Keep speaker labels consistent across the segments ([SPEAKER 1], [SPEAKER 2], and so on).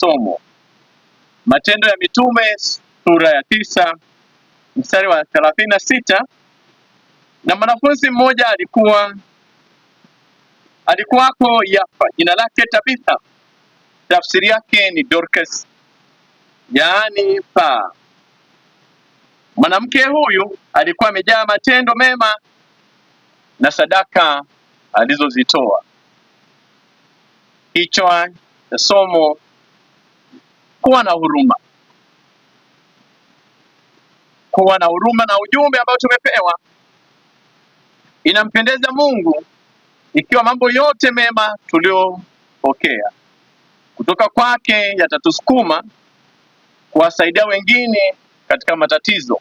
[SPEAKER 1] somo. Matendo ya Mitume sura ya 9 mstari wa 36. Na mwanafunzi mmoja alikuwako Yafa, jina lake Tabitha, tafsiri yake ni Dorcas, yaani paa. Mwanamke huyu alikuwa amejaa matendo mema na sadaka alizozitoa. Kichwa cha somo: kuwa na huruma. Kuwa na huruma, na ujumbe ambao tumepewa, inampendeza Mungu ikiwa mambo yote mema tuliopokea kutoka kwake yatatusukuma kuwasaidia wengine katika matatizo.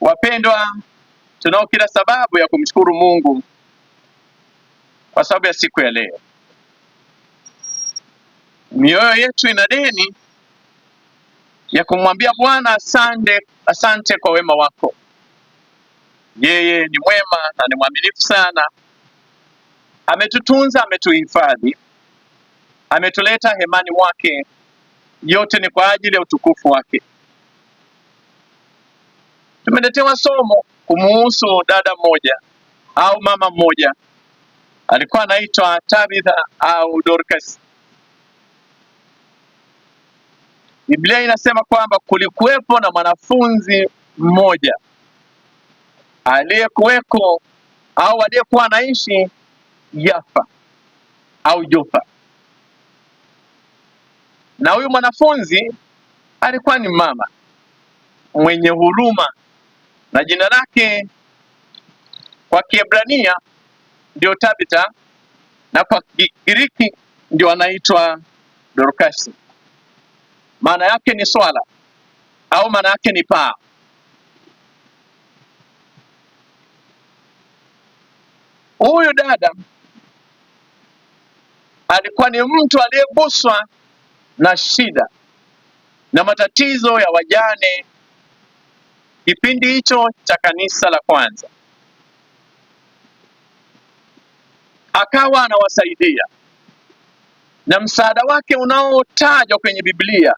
[SPEAKER 1] Wapendwa, tunao kila sababu ya kumshukuru Mungu kwa sababu ya siku ya leo. Mioyo yetu ina deni ya kumwambia Bwana asante kwa wema wako. Yeye ni mwema na ni mwaminifu sana. Ametutunza, ametuhifadhi, ametuleta hemani mwake. Yote ni kwa ajili ya utukufu wake. Tumeletewa somo kumuhusu dada mmoja au mama mmoja, alikuwa anaitwa Tabitha au Dorcas. Biblia inasema kwamba kulikuwepo na mwanafunzi mmoja aliyekuwa anaishi Yafa au Jopa, na huyu mwanafunzi alikuwa ni mama mwenye huruma, na jina lake kwa Kiebrania ndio Tabitha na kwa Kigiriki ndio anaitwa Dorcas. Maana yake ni swala au maana yake ni paa. Huyu dada alikuwa ni mtu aliyeguswa na shida na matatizo ya wajane kipindi hicho cha kanisa la kwanza. Akawa anawasaidia, na msaada wake unaotajwa kwenye Biblia,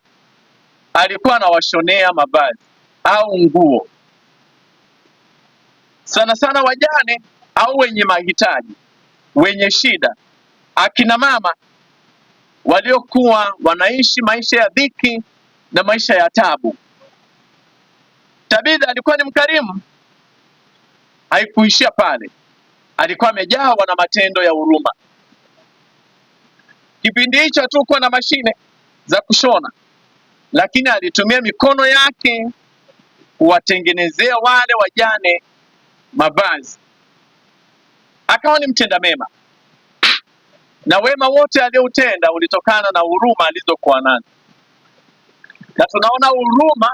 [SPEAKER 1] alikuwa anawashonea mavazi au nguo, sana sana wajane au wenye mahitaji, wenye shida, akina mama waliokuwa wanaishi maisha ya dhiki na maisha ya tabu. Tabitha alikuwa ni mkarimu. Haikuishia pale, alikuwa amejawa na matendo ya huruma. Kipindi hicho hatukuwa na mashine za kushona, lakini alitumia mikono yake kuwatengenezea wale wajane mavazi. Akawa ni mtenda mema, na wema wote alioutenda ulitokana na huruma alizokuwa nazo. Na tunaona huruma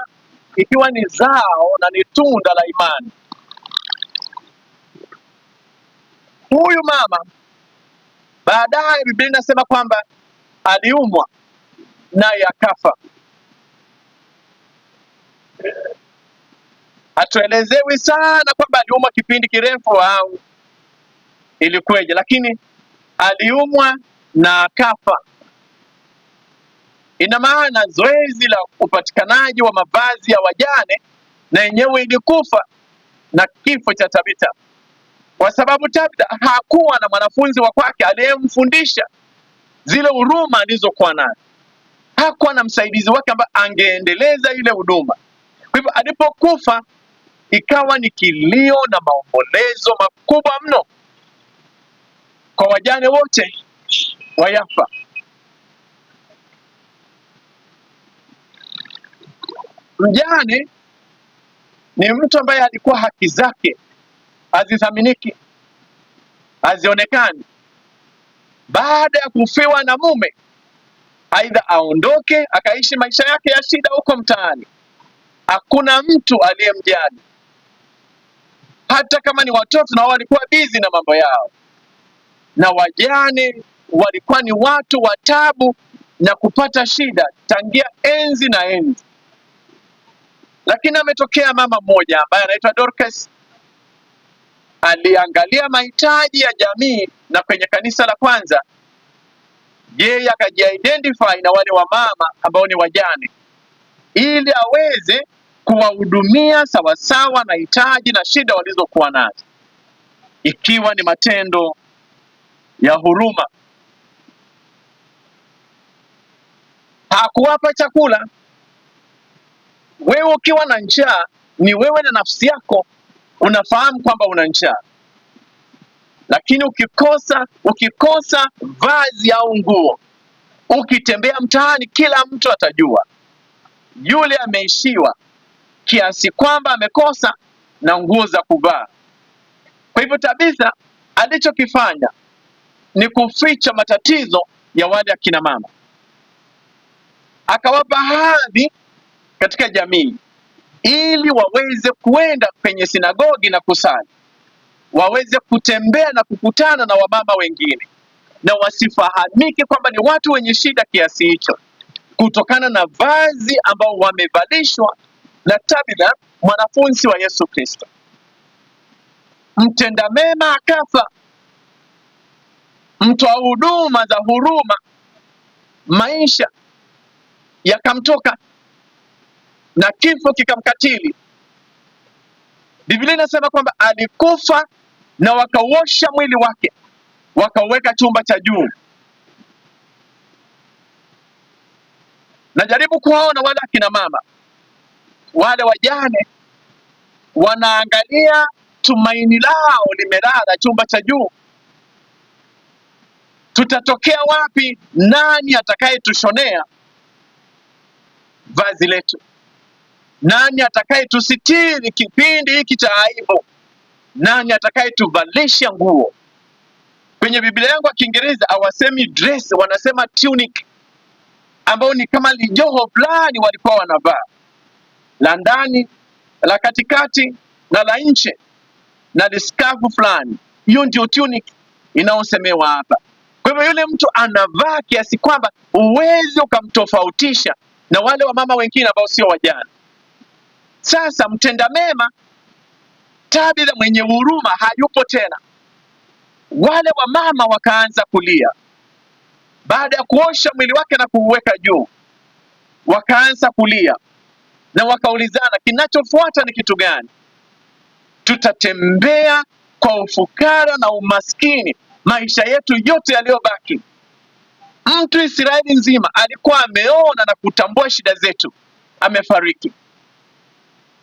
[SPEAKER 1] ikiwa ni zao na ni tunda la imani. Huyu mama baadaye, Biblia inasema kwamba aliumwa naye akafa. Hatuelezewi sana kwamba aliumwa kipindi kirefu au ilikuwaje, lakini aliumwa na akafa. Ina maana zoezi la upatikanaji wa mavazi ya wajane na yenyewe ilikufa na kifo cha Tabitha, kwa sababu Tabitha hakuwa na mwanafunzi wa kwake aliyemfundisha zile huruma alizokuwa nazo. Hakuwa na msaidizi wake ambaye angeendeleza ile huduma. Kwa hivyo alipokufa, ikawa ni kilio na maombolezo makubwa mno kwa wajane wote wa Yafa. Mjane ni mtu ambaye alikuwa haki zake hazithaminiki, hazionekani. Baada ya kufiwa na mume, aidha aondoke akaishi maisha yake ya shida huko mtaani, hakuna mtu aliyemjali. Hata kama ni watoto, na walikuwa bizi na mambo yao, na wajane walikuwa ni watu wa taabu na kupata shida tangia enzi na enzi. Lakini ametokea mama mmoja ambaye anaitwa Dorcas. Aliangalia mahitaji ya jamii, na kwenye kanisa la kwanza yeye akajiidentify na wale wamama ambao ni wajane, ili aweze kuwahudumia sawasawa na hitaji na shida walizokuwa nazo, ikiwa ni matendo ya huruma. Hakuwapa chakula. Wewe ukiwa na njaa, ni wewe na nafsi yako unafahamu kwamba una njaa, lakini ukikosa vazi au nguo, ukitembea mtaani, kila mtu atajua yule ameishiwa, kiasi kwamba amekosa na nguo za kuvaa. Kwa hivyo Tabitha alichokifanya ni kuficha matatizo ya wale akina mama, akawapa hadhi katika jamii ili waweze kuenda kwenye sinagogi na kusali, waweze kutembea na kukutana na wamama wengine, na wasifahamike kwamba ni watu wenye shida kiasi hicho, kutokana na vazi ambao wamevalishwa na Tabitha, mwanafunzi wa Yesu Kristo. Mtenda mema akafa, mtoa huduma za huruma maisha yakamtoka na kifo kikamkatili. Biblia inasema kwamba alikufa na wakauosha mwili wake, wakauweka chumba cha juu. Najaribu kuwaona wale akina mama, wale wajane, wanaangalia tumaini lao limelala chumba cha juu. Tutatokea wapi? Nani atakayetushonea vazi letu? Nani atakayetusitiri kipindi hiki cha aibu? Nani atakayetuvalisha nguo? Kwenye Biblia yangu ya Kiingereza hawasemi dress, wanasema tunic, ambao ni kama lijoho fulani walikuwa wanavaa, la ndani, la katikati na la nje, na liskafu fulani. Hiyo ndio tunic inaosemewa hapa. Kwa hivyo yule mtu anavaa kiasi kwamba uwezi ukamtofautisha na wale wamama wengine ambao sio wajane. Sasa mtenda mema Tabitha mwenye huruma hayupo tena. Wale wamama wakaanza kulia baada ya kuosha mwili wake na kuuweka juu, wakaanza kulia na wakaulizana, kinachofuata ni kitu gani? Tutatembea kwa ufukara na umaskini maisha yetu yote yaliyobaki. Mtu Israeli nzima alikuwa ameona na kutambua shida zetu, amefariki.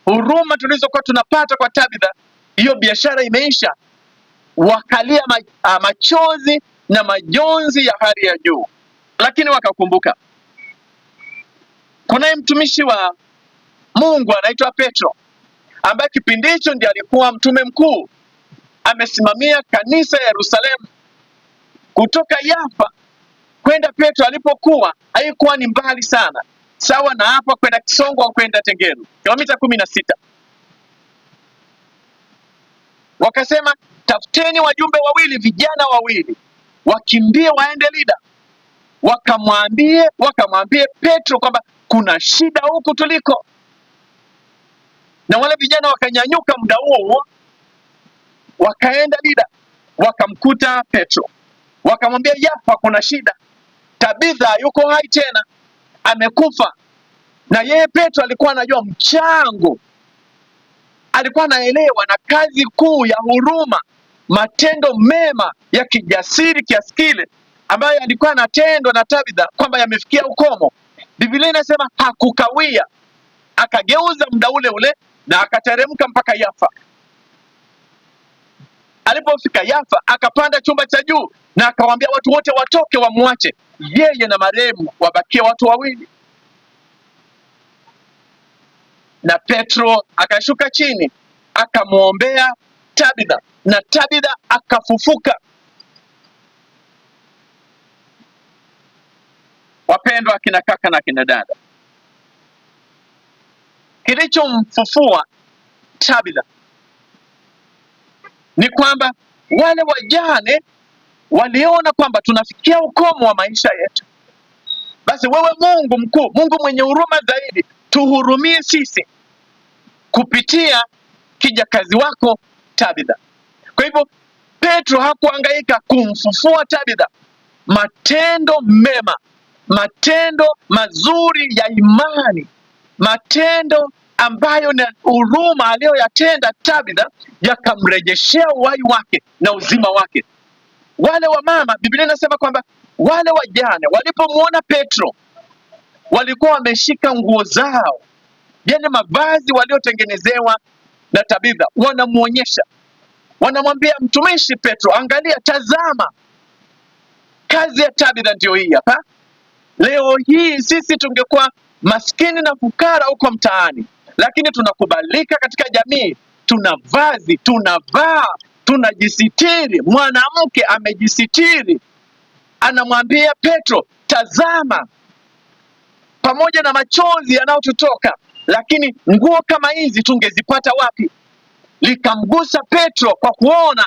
[SPEAKER 1] Huruma tulizokuwa tunapata kwa Tabitha, hiyo biashara imeisha. Wakalia machozi na majonzi ya hali ya juu, lakini wakakumbuka kunaye mtumishi wa Mungu anaitwa Petro, ambaye kipindi hicho ndiye alikuwa mtume mkuu, amesimamia kanisa ya Yerusalemu. Kutoka Yafa kwenda Petro alipokuwa haikuwa ni mbali sana, sawa na hapa kwenda Kisongo au kwenda Tengeru, kilomita 16. Wakasema, tafuteni wajumbe wawili, vijana wawili, wakimbie waende Lida, wakamwambie Petro kwamba kuna shida huku tuliko. Na wale vijana wakanyanyuka muda huo, wakaenda Lida, wakamkuta Petro, wakamwambia, Yafa kuna shida, Tabitha yuko hai tena, amekufa. Na yeye Petro alikuwa anajua mchango, alikuwa anaelewa na kazi kuu ya huruma, matendo mema ya kijasiri kiasi kile ambayo alikuwa anatendwa na Tabitha, kwamba yamefikia ukomo. Biblia inasema hakukawia, akageuza muda ule ule na akateremka mpaka Yafa. Alipofika Yafa akapanda chumba cha juu na akawaambia watu wote watoke, wamwache yeye na marehemu, wabakie watu wawili. Na Petro akashuka chini akamwombea Tabitha, na Tabitha akafufuka. Wapendwa akina kaka na akina dada, kilichomfufua Tabitha ni kwamba wale wajane waliona kwamba tunafikia ukomo wa maisha yetu. Basi wewe Mungu mkuu, Mungu mwenye huruma zaidi, tuhurumie sisi kupitia kijakazi wako Tabitha. Kwa hivyo Petro hakuhangaika kumfufua Tabitha, matendo mema, matendo mazuri ya imani, matendo ambayo na huruma aliyoyatenda Tabitha yakamrejeshea uhai wake na uzima wake. Wale wa mama, Biblia inasema kwamba wale wajane walipomwona Petro walikuwa wameshika nguo zao, yale mavazi waliotengenezewa na Tabitha, wanamwonyesha, wanamwambia mtumishi Petro, angalia, tazama, kazi ya Tabitha ndio hii hapa. Leo hii sisi tungekuwa maskini na fukara huko mtaani, lakini tunakubalika katika jamii, tuna vazi, tunavaa, tunajisitiri. Mwanamke amejisitiri, anamwambia Petro, tazama, pamoja na machozi yanayotutoka, lakini nguo kama hizi tungezipata wapi? Likamgusa Petro kwa kuona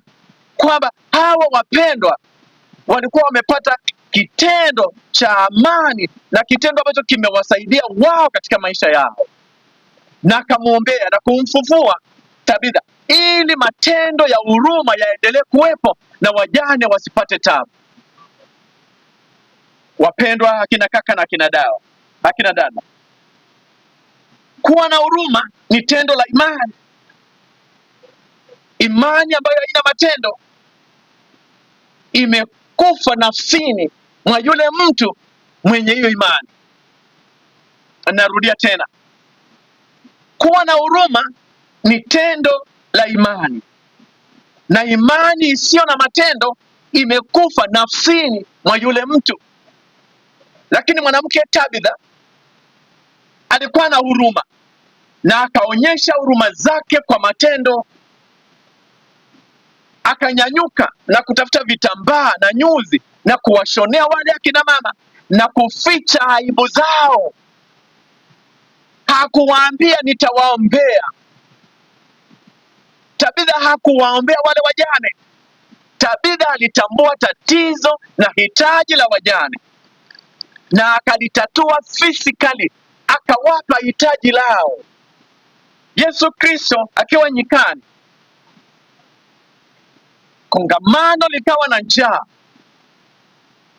[SPEAKER 1] kwamba hawa wapendwa walikuwa wamepata kitendo cha amani na kitendo ambacho kimewasaidia wao katika maisha yao, na akamwombea na kumfufua Tabitha ili matendo ya huruma yaendelee kuwepo na wajane wasipate tabu. Wapendwa akina kaka na akina dada, kuwa na huruma ni tendo la imani. Imani ambayo haina matendo imekufa nafsini mwa yule mtu mwenye hiyo imani. Narudia tena, kuwa na huruma ni tendo la imani, na imani isiyo na matendo imekufa nafsini mwa yule mtu. Lakini mwanamke Tabitha alikuwa na huruma na akaonyesha huruma zake kwa matendo. Akanyanyuka na kutafuta vitambaa na nyuzi na kuwashonea wale akina mama na kuficha aibu zao. Hakuwaambia nitawaombea. Tabitha hakuwaombea wale wajane. Tabitha alitambua tatizo na hitaji la wajane na akalitatua physically, akawapa hitaji lao. Yesu Kristo akiwa nyikani, kongamano likawa na njaa,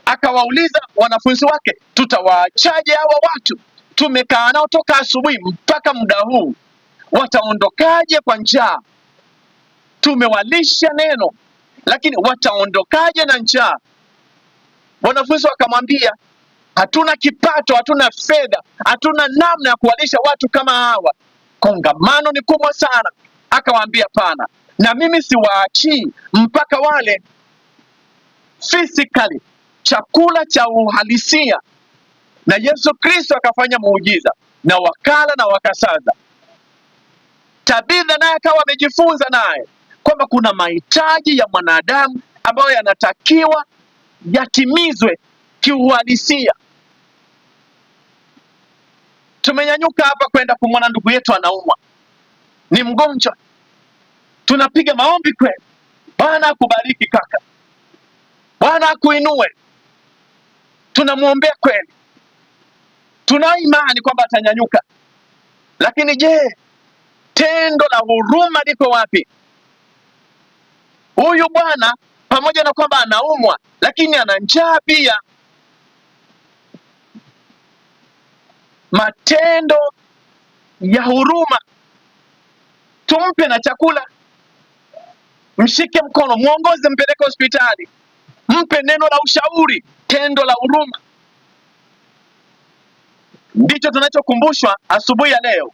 [SPEAKER 1] akawauliza wanafunzi wake, tutawaachaje hawa watu? Tumekaa nao toka asubuhi mpaka muda huu, wataondokaje kwa njaa? Tumewalisha neno, lakini wataondokaje na njaa? Wanafunzi wakamwambia, hatuna kipato, hatuna fedha, hatuna namna ya kuwalisha watu kama hawa. Kongamano ni kubwa sana. Akawaambia, pana, na mimi siwaachii mpaka wale physically chakula cha uhalisia. Na Yesu Kristo akafanya muujiza na wakala na wakasaza. Tabitha naye akawa amejifunza naye kwamba kuna mahitaji ya mwanadamu ambayo yanatakiwa yatimizwe kiuhalisia. Tumenyanyuka hapa kwenda kumwona ndugu yetu anaumwa, ni mgonjwa, tunapiga maombi kweli, Bwana akubariki kaka, Bwana akuinue, tunamwombea kweli, tuna imani kwamba atanyanyuka. Lakini je, tendo la huruma liko wapi? Huyu bwana pamoja na kwamba anaumwa, lakini ana njaa pia. Matendo ya huruma, tumpe na chakula, mshike mkono, mwongoze, mpeleke hospitali, mpe neno la ushauri. Tendo la huruma ndicho tunachokumbushwa asubuhi ya leo.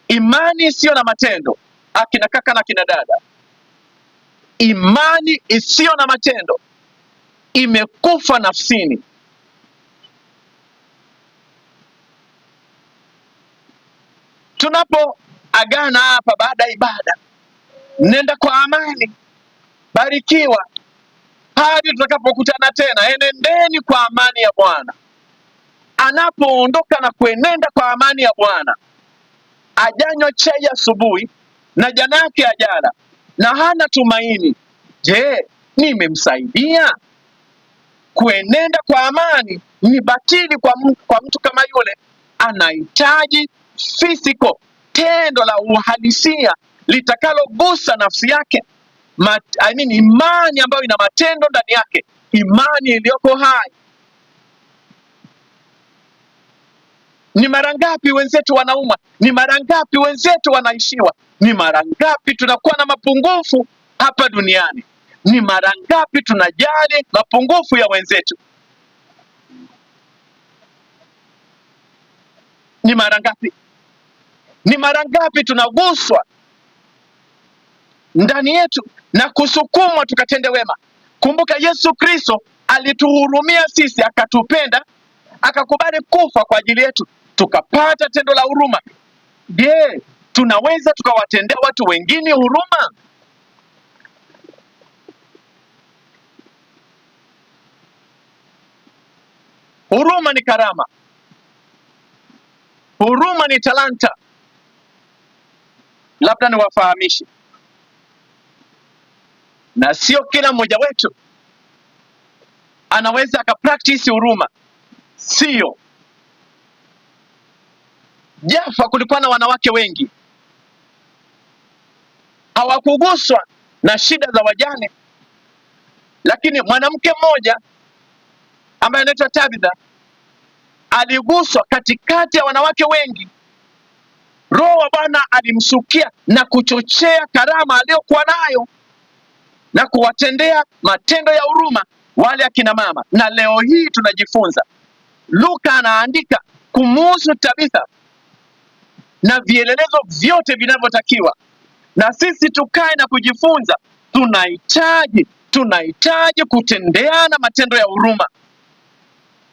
[SPEAKER 1] Imani isiyo na matendo, akina kaka na akina dada, imani isiyo na matendo imekufa nafsini. Tunapoagana hapa baada ya ibada, nenda kwa amani, barikiwa hadi tutakapokutana tena. Enendeni kwa amani ya Bwana. Anapoondoka na kuenenda kwa amani ya Bwana, ajanywa chai asubuhi na jana yake ajala na hana tumaini. Je, nimemsaidia? Kuenenda kwa amani ni batili kwa mtu kama yule. Anahitaji physical, tendo la uhalisia litakalogusa nafsi yake. Imani ambayo ina matendo ndani yake imani iliyoko hai. Ni mara ngapi wenzetu wanaumwa? Ni mara ngapi wenzetu wanaishiwa? Ni mara ngapi tunakuwa na mapungufu hapa duniani? Ni mara ngapi tunajali mapungufu ya wenzetu? Ni mara ngapi? Ni mara ngapi tunaguswa ndani yetu na kusukumwa tukatende wema? Kumbuka Yesu Kristo alituhurumia sisi, akatupenda, akakubali kufa kwa ajili yetu, tukapata tendo la huruma. Je, tunaweza tukawatendea watu wengine huruma? Huruma ni karama. Huruma ni talanta. Labda niwafahamishe, na sio kila mmoja wetu anaweza akapractice huruma. Sio. Jaffa kulikuwa na wanawake wengi hawakuguswa na shida za wajane, lakini mwanamke mmoja ambaye anaitwa Tabitha aliguswa katikati ya wanawake wengi. Roho wa Bwana alimshukia na kuchochea karama aliyokuwa nayo na kuwatendea matendo ya huruma wale akina mama. Na leo hii tunajifunza, Luka anaandika kumuhusu Tabitha na vielelezo vyote vinavyotakiwa, na sisi tukae na kujifunza. Tunahitaji kutendeana matendo ya huruma.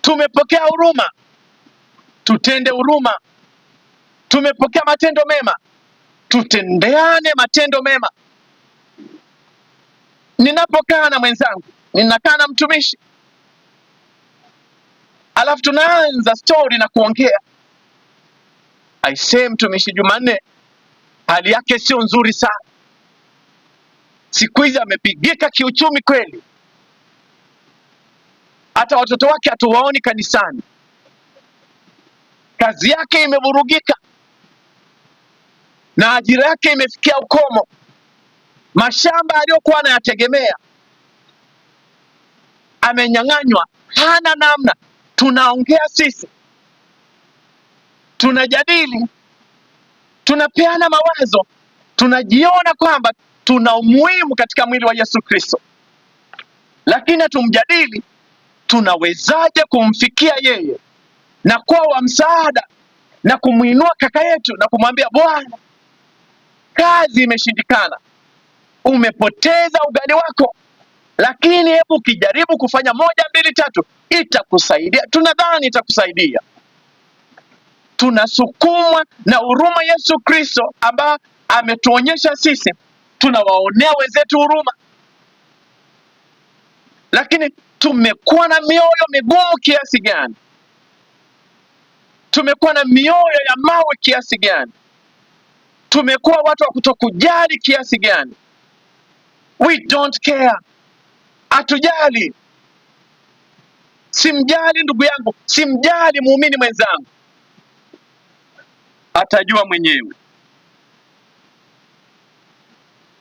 [SPEAKER 1] Tumepokea huruma, tutende huruma. Tumepokea matendo mema, tutendeane matendo mema. Ninapokaa na mwenzangu, ninakaa na mtumishi, alafu tunaanza story na kuongea, aisee, mtumishi Jumanne hali yake sio nzuri sana, siku hizi amepigika kiuchumi kweli, hata watoto wake hatuwaoni kanisani, kazi yake imevurugika na ajira yake imefikia ukomo, mashamba aliyokuwa anayategemea amenyang'anywa, hana namna. Tunaongea sisi, tunajadili, tunapeana mawazo, tunajiona kwamba tuna umuhimu katika mwili wa Yesu Kristo, lakini hatumjadili tunawezaje kumfikia yeye na kuwa wa msaada na kumwinua kaka yetu na kumwambia, Bwana, kazi imeshindikana, umepoteza ugali wako, lakini hebu ukijaribu kufanya 1, 2, 3 itakusaidia. Tunadhani itakusaidia. Tunasukumwa na huruma Yesu Kristo ambaye ametuonyesha sisi, tunawaonea wenzetu huruma, lakini tumekuwa na mioyo migumu kiasi gani? Tumekuwa na mioyo ya mawe kiasi gani? Tumekuwa watu wa kutokujali kiasi gani? We don't care. Hatujali. Simjali ndugu yangu, simjali muumini mwenzangu, atajua mwenyewe.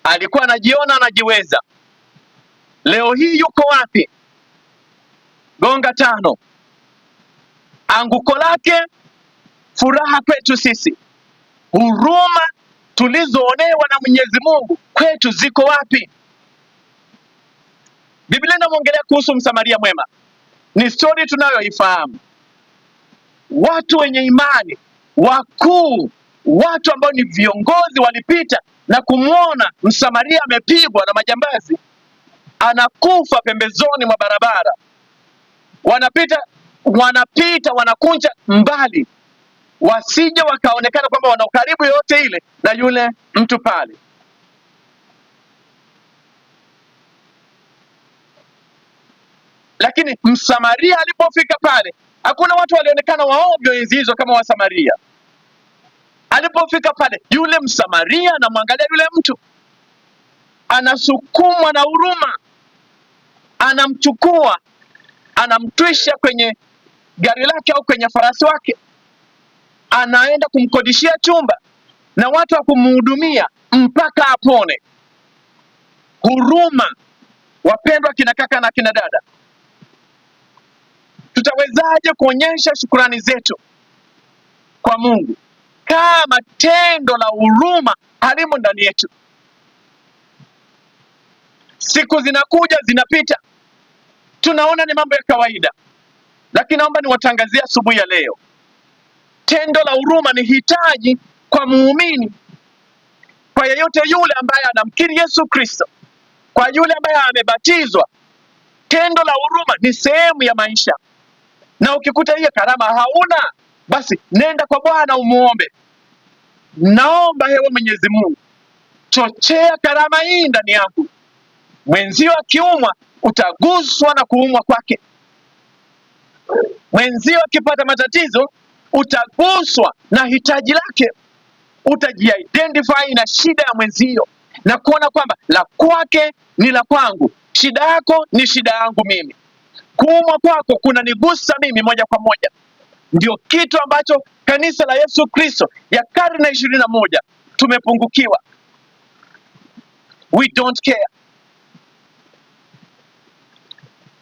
[SPEAKER 1] Alikuwa anajiona anajiweza, leo hii yuko wapi? Gonga 5. Anguko lake furaha kwetu sisi. Huruma tulizoonewa na Mwenyezi Mungu kwetu ziko wapi? Biblia inamwongelea kuhusu Msamaria mwema. Ni story tunayoifahamu. Watu wenye imani, wakuu, watu ambao ni viongozi walipita na kumwona Msamaria amepigwa na majambazi, anakufa pembezoni mwa barabara. Wanapita wanakunja mbali, wasije wakaonekana kwamba wana ukaribu yote ile na yule mtu pale. Lakini Msamaria alipofika pale, hakuna watu walionekana waovyo enzi hizo kama Wasamaria. Alipofika pale, yule Msamaria anamwangalia yule mtu, anasukumwa na huruma, anamchukua, anamtwisha kwenye gari lake au kwenye farasi wake, anaenda kumkodishia chumba na watu wa kumhudumia mpaka apone. Huruma, wapendwa kina kaka na kina dada, tutawezaje kuonyesha shukrani zetu kwa Mungu kama tendo la huruma halimo ndani yetu? Siku zinakuja zinapita, tunaona ni mambo ya kawaida, lakini naomba niwatangazie asubuhi ya leo, tendo la huruma ni hitaji kwa muumini, kwa yeyote yule ambaye anamkiri Yesu Kristo, kwa yule ambaye amebatizwa. Tendo la huruma ni sehemu ya maisha, na ukikuta hiyo karama hauna, basi nenda kwa Bwana umuombe. Naomba hewa Mwenyezi Mungu, chochea karama hii ndani yangu. Mwenzio akiumwa utaguswa na kuumwa kwake. Mwenzio akipata matatizo utaguswa na hitaji lake. Utajiidentify na shida ya mwenzio na kuona kwamba la kwake ni la kwangu, shida yako ni shida yangu mimi, kuumwa kwako kunanigusa mimi moja kwa moja. Ndio kitu ambacho kanisa la Yesu Kristo ya karne 21 tumepungukiwa. We don't care.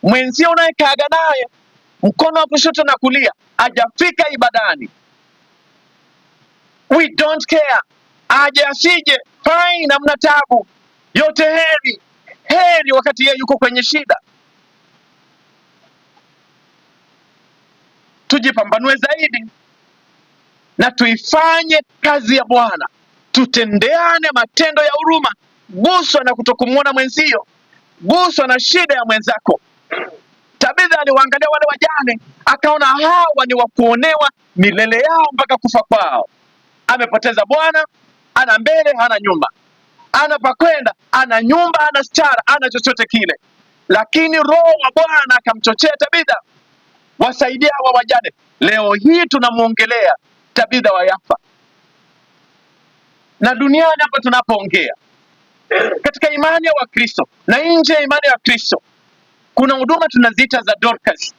[SPEAKER 1] Mwenzio unayekaaga naye mkono wa kushoto na kulia hajafika ibadani, we don't care. Aje asije, fine, hamna tabu, yote heri. Heri wakati yeye yuko kwenye shida. Tujipambanue zaidi na tuifanye kazi ya Bwana, tutendeane matendo ya huruma. Guswa na kutokumwona mwenzio, guswa na shida ya mwenzako. Tabitha aliwaangalia wale wajane, akaona hawa ni wa kuonewa milele yao mpaka kufa kwao. Amepoteza bwana, ana mbele hana nyuma, ana pakwenda, ana nyumba, ana stara, ana chochote kile, lakini Roho wa Bwana akamchochea Tabitha, wasaidia hawa wajane. Leo hii tunamuongelea Tabitha wa Yafa, na duniani hapa tunapoongea, katika imani ya Wakristo na nje ya imani ya Kristo, kuna huduma tunaziita za Dorcas.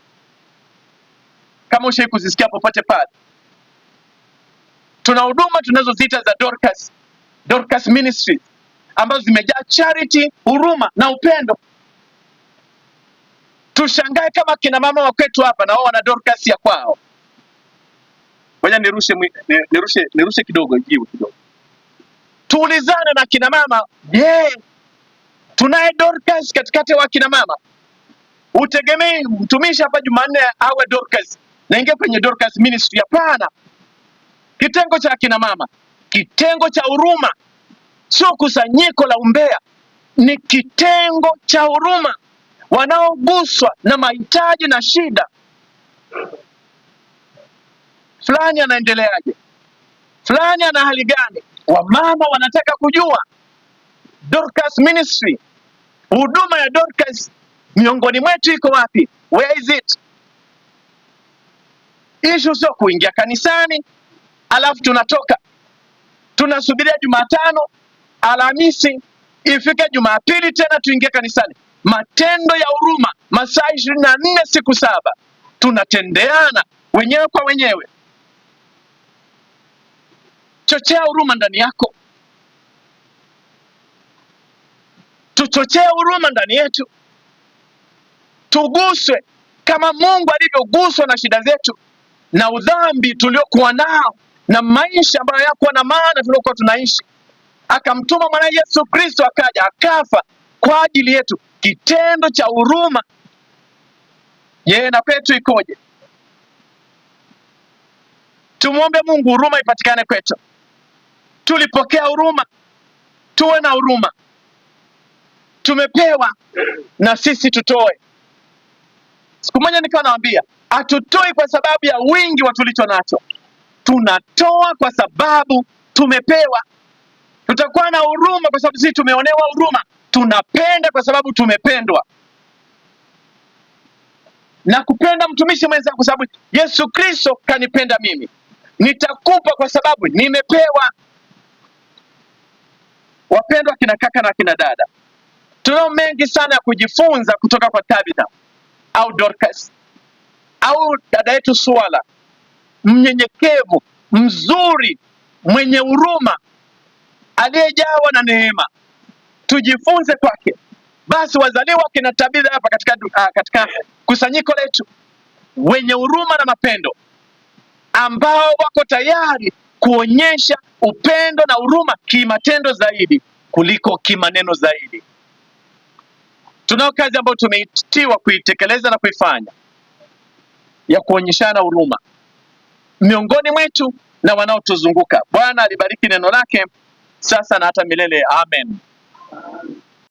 [SPEAKER 1] Kama ushawahi kuzisikia popote pale, tuna huduma tunazoziita za Dorcas, Dorcas Ministries, ambazo zimejaa charity, huruma na upendo. Tushangae kama kina mama wa kwetu hapa na wao wana Dorcas ya kwao. Ngoja nirushe kidogo jiwe kidogo. Tuulizane na kina mama, tunaye Dorcas katikati wa kina mama? Utegemei mtumishi hapa Jumanne awe Dorcas na ingia kwenye Dorcas Ministry? Hapana. Kitengo cha kina mama, kitengo cha huruma, sio kusanyiko la umbea, ni kitengo cha huruma, wanaoguswa na mahitaji na shida. Fulani anaendeleaje? Fulani ana hali gani? Wamama wanataka kujua. Dorcas Ministry, huduma ya Dorcas miongoni mwetu iko wapi? Where is it? Issue sio kuingia kanisani alafu tunatoka tunasubiria Jumatano, Alhamisi ifike Jumapili tena tuingie kanisani. Matendo ya huruma masaa 24 siku 7, tunatendeana wenyewe kwa wenyewe. Chochea huruma ndani yako, tuchochee huruma ndani yetu, tuguswe kama Mungu alivyoguswa na shida zetu na udhambi tuliokuwa nao na maisha ambayo yakuwa na maana tuliokuwa tunaishi. Akamtuma mwana Yesu Kristo akaja akafa kwa ajili yetu, kitendo cha huruma. Yeye na kwetu ikoje? Tumuombe Mungu huruma ipatikane kwetu. Tulipokea huruma, tuwe na huruma. Tumepewa na sisi tutoe. Siku moja nikawa nawaambia, hatutoi kwa sababu ya wingi wa tulicho nacho, tunatoa kwa sababu tumepewa. Tutakuwa na huruma kwa sababu sisi tumeonewa huruma, tunapenda kwa sababu tumependwa. Na kupenda mtumishi mwenzangu kwa sababu Yesu Kristo kanipenda mimi. Nitakupa kwa sababu nimepewa. Wapendwa kina kaka na kina dada, tunao mengi sana ya kujifunza kutoka kwa Tabitha au Dorcas au dada yetu Swala, mnyenyekevu, mzuri, mwenye huruma, aliyejawa na neema. Tujifunze kwake. Basi wazaliwa kina Tabitha hapa katika kusanyiko letu, wenye huruma na mapendo, ambao wako tayari kuonyesha upendo na huruma kimatendo zaidi kuliko kimaneno zaidi. Tunao kazi ambayo tumeitiwa kuitekeleza na kuifanya ya kuonyeshana huruma miongoni mwetu na wanaotuzunguka. Bwana alibariki neno lake sasa na hata milele. Amen.